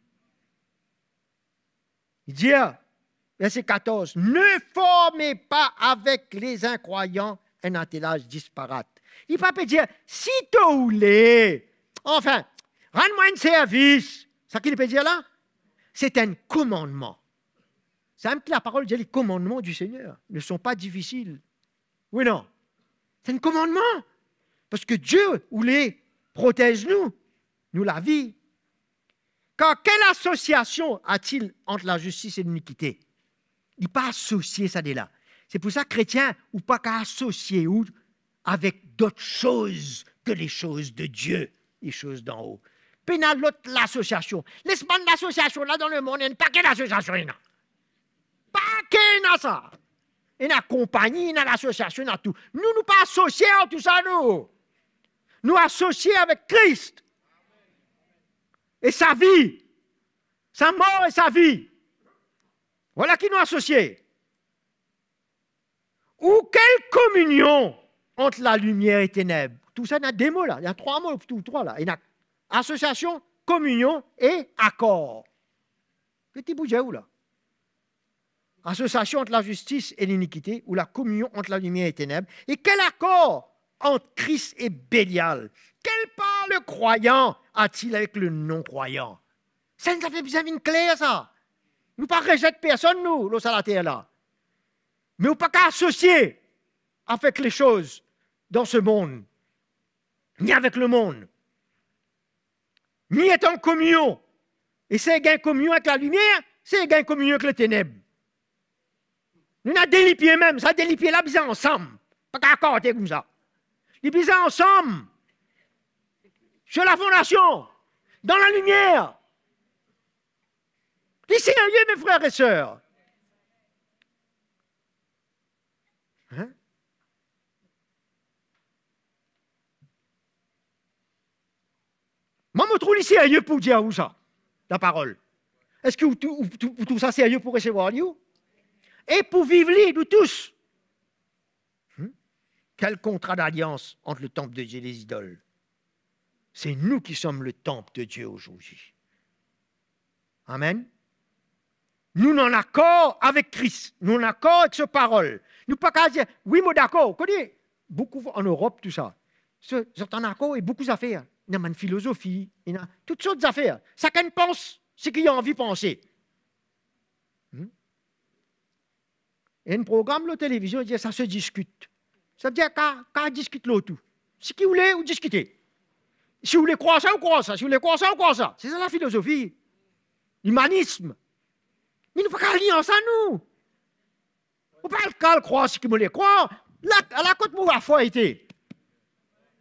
Il dit, verset 14, ne formez pas avec les incroyants un attelage disparate. Il ne peut pas dire, si tu voulais, enfin, rends-moi un service. C'est ce qu'il peut dire là? C'est un commandement. C'est même que la parole dit les commandements du Seigneur ne sont pas difficiles. Oui, non. C'est un commandement. Parce que Dieu voulait protège-nous, nous la vie. Car quelle association a-t-il entre la justice et l'iniquité? Il n'est pas associé, ça, là. C'est pour ça, chrétien, ou pas qu'à associer ou avec d'autres choses que les choses de Dieu, les choses d'en haut. Puis il y a l'autre, l'association. Laisse-moi l'association là dans le monde, il n'y a pas qu'une association. Pas qu'une ça. Il y a la compagnie, il y a l'association, il y a tout. Nous ne pas associés à tout ça, nous. Nous associés avec Christ. Et sa vie. Sa mort et sa vie. Voilà qui nous associés. Ou quelle communion entre la lumière et les ténèbres. Tout ça, il y a des mots là. Il y a 3 mots, tout 3 là. Il y a association, communion et accord. Petit bout de où là? Association entre la justice et l'iniquité, ou la communion entre la lumière et les ténèbres. Et quel accord entre Christ et Bélial? Quelle part le croyant a-t-il avec le non-croyant? Ça nous a fait bien clair, ça. Nous ne pas rejeter personne, nous, l'eau à la terre là. Mais on ne pas qu'à associer avec les choses dans ce monde, ni avec le monde, ni être en communion. Et c'est gain communion avec la lumière, c'est gain communion avec les ténèbres. Nous avons des pieds même, ça des pieds là, bizarre ensemble. Pas qu'à accorder comme ça. Les bizarres ensemble, sur la fondation, dans la lumière. Les sérieux, mes frères et sœurs. Hein? Moi, je me trouve sérieux pour dire où ça, la parole. Est-ce que vous tout ça sérieux pour recevoir vous? Et pour vivre libre, nous tous. Quel contrat d'alliance entre le temple de Dieu et les idoles? C'est nous qui sommes le temple de Dieu aujourd'hui. Amen. Nous sommes en accord avec Christ, nous sommes en accord avec sa parole. Nous ne pouvons pas dire, oui, moi d'accord. Vous connaissez beaucoup en Europe, tout ça. Ils sont en accord et beaucoup d'affaires. Il y a une philosophie, il y a toutes sortes d'affaires. Chacun pense ce qu'il a envie de penser. Et un programme de télévision, il dit ça se discute. Ça veut dire qu'on discute l'autre. Si vous voulez, vous discutez. Si vous voulez croire ça, vous croire ça. Si vous voulez croire ça, vous croire ça. C'est ça la philosophie. L'humanisme. Mais nous ne pouvons pas lier en ça, nous. On ne peut pas croire ce que vous voulez croire. Là, à la côte, la foi était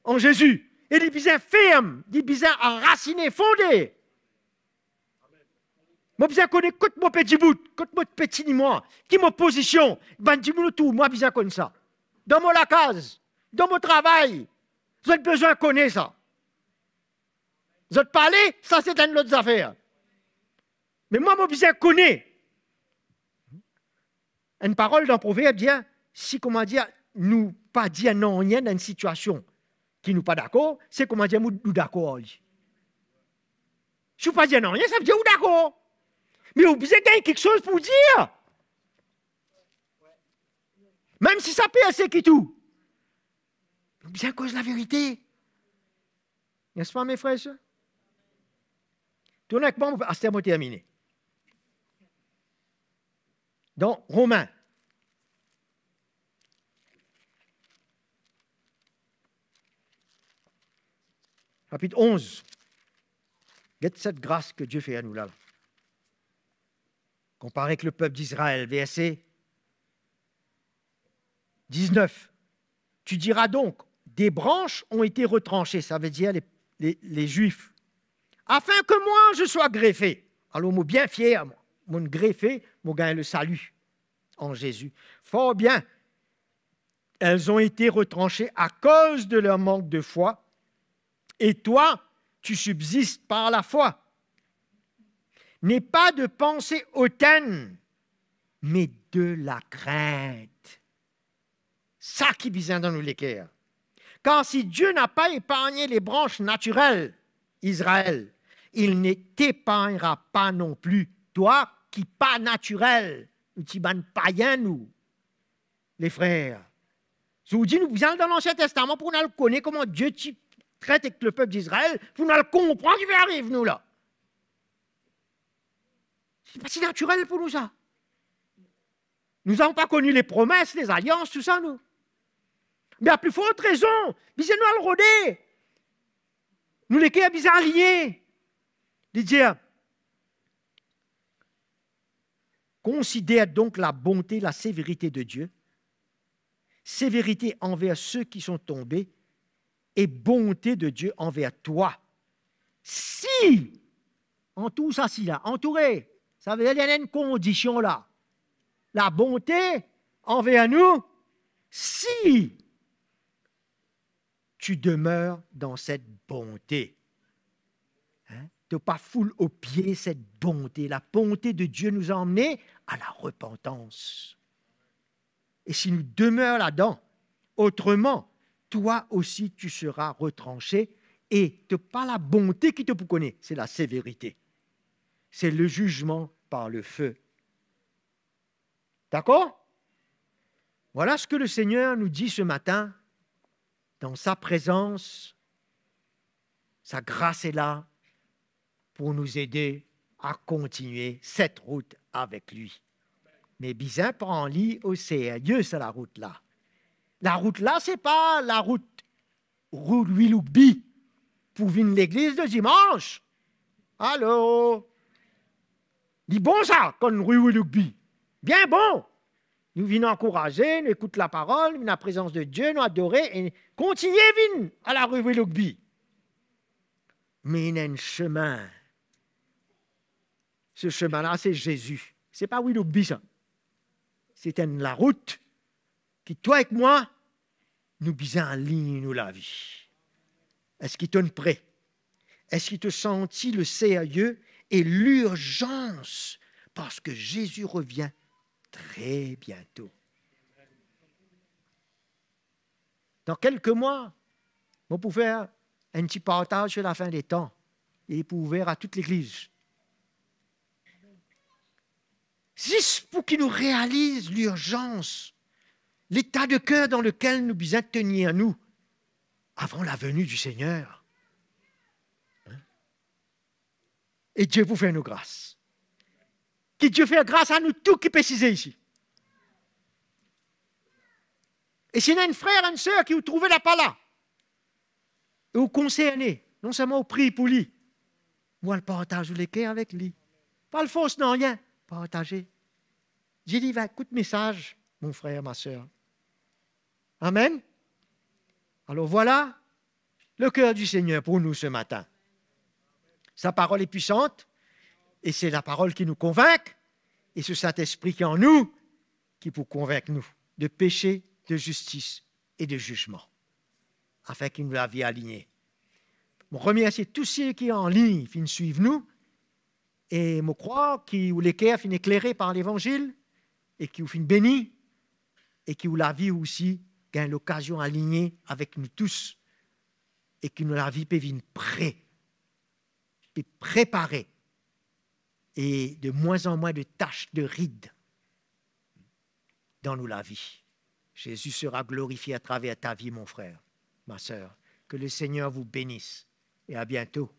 en Jésus. Et des bisins fermes, des bisins enracinés, fondés. Moi, je connais côte mon petit bout, côte mon petit ni moi, qui mon position, ben dis-moi tout, moi, je connais ça. Dans mon la case, dans mon travail, vous avez besoin de connaître ça. Vous avez parlé, ça c'est une autre affaire. Mais moi, je connais. Une parole d'un proverbe dit, si, comment dire, nous pas dire non rien dans une situation qui nous pas d'accord, c'est comment dire, nous d'accord. Si vous pas dire non rien, ça veut dire nous d'accord. Mais vous avez quelque chose pour dire. Même si ça peut assez qui tout. Vous avez cause la vérité. N'est-ce pas, mes frères et sœurs? Tournez avec moi, à ce terme terminé. Dans Romains. Chapitre 11. Regarde cette grâce que Dieu fait à nous là. Comparé avec le peuple d'Israël, verset 19. Tu diras donc, des branches ont été retranchées, ça veut dire les Juifs, afin que moi je sois greffé. Alors, moi bien fier, mon greffé, mon gagne le salut en Jésus. Fort bien, elles ont été retranchées à cause de leur manque de foi, et toi, tu subsistes par la foi. N'est pas de pensée hautaine, mais de la crainte. Ça qui vient dans nous l'équerre. Car si Dieu n'a pas épargné les branches naturelles, Israël, il ne t'épargnera pas non plus, toi qui pas naturel, nous t'y ban païens, nous, les frères. Je vous dis, nous allons dans l'Ancien Testament pour nous connaître comment Dieu traite avec le peuple d'Israël, pour nous comprendre ce qui arrive, nous, là. C'est pas si naturel pour nous, ça. Nous n'avons pas connu les promesses, les alliances, tout ça, nous. Mais à plus forte raison, bisez nous à le rôder. Nous les qui bisez alliés. De dire, Considère donc la bonté, la sévérité de Dieu, sévérité envers ceux qui sont tombés et bonté de Dieu envers toi. Si, en tout ça, si là, entouré, ça veut dire qu'il y a une condition là. La bonté envers nous, si tu demeures dans cette bonté. Hein? De ne pas fouler aux pieds cette bonté. La bonté de Dieu nous a emmenés à la repentance. Et si nous demeurons là-dedans, autrement, toi aussi tu seras retranché et ce n'est pas la bonté qui te connaît, c'est la sévérité. C'est le jugement par le feu. D'accord? Voilà ce que le Seigneur nous dit ce matin. Dans sa présence, sa grâce est là pour nous aider à continuer cette route avec lui. Mais bizarre, prends-lui au sérieux, c'est la route là. La route là, ce n'est pas la route Louis-Lougby pour venir l'église de dimanche. Allô? Dis bon ça, comme Louis-Lougby. Bien bon. Nous venons encourager, nous écoutons la parole, nous la présence de Dieu, nous adorer et continuer à la rue Willoughby. Mais il y a un chemin. Ce chemin-là, c'est Jésus. Ce n'est pas Willoughby, ça. C'est la route qui, toi et moi, nous bisons en ligne, nous, la vie. Est-ce qu'il te prêt? Est-ce qu'il te sentit le sérieux et l'urgence? Parce que Jésus revient très bientôt. Dans quelques mois, on peut faire un petit partage sur la fin des temps et pour ouvrir à toute l'Église. Juste pour qu'il nous réalise l'urgence, l'état de cœur dans lequel nous devons tenir nous avant la venue du Seigneur. Et Dieu vous fait nos grâces. Que Dieu fait grâce à nous tous qui précisez ici. Et s'il y a un frère, une sœur qui vous trouvez là pas là, et vous concernez, non seulement au prix pour lui, moi le partage les cœurs avec lui. Pas le fausse, non, rien. Partager. J'ai dit, va, écoute message, mon frère, ma sœur. Amen. Alors voilà le cœur du Seigneur pour nous ce matin. Sa parole est puissante et c'est la parole qui nous convainc et ce Saint-Esprit qui est en nous qui peut convaincre nous de péché, de justice et de jugement afin qu'il nous la vie alignée. Je remercie tous ceux qui sont en ligne, qui nous suivent nous et je crois que les cœurs sont éclairés par l'Évangile et qui vous sont bénis et qui vous la vie aussi gagne l'occasion alignée avec nous tous et qui nous la vie peut venir prêt, préparée et de moins en moins de taches, de rides dans nous la vie. Jésus sera glorifié à travers ta vie, mon frère, ma sœur. Que le Seigneur vous bénisse et à bientôt.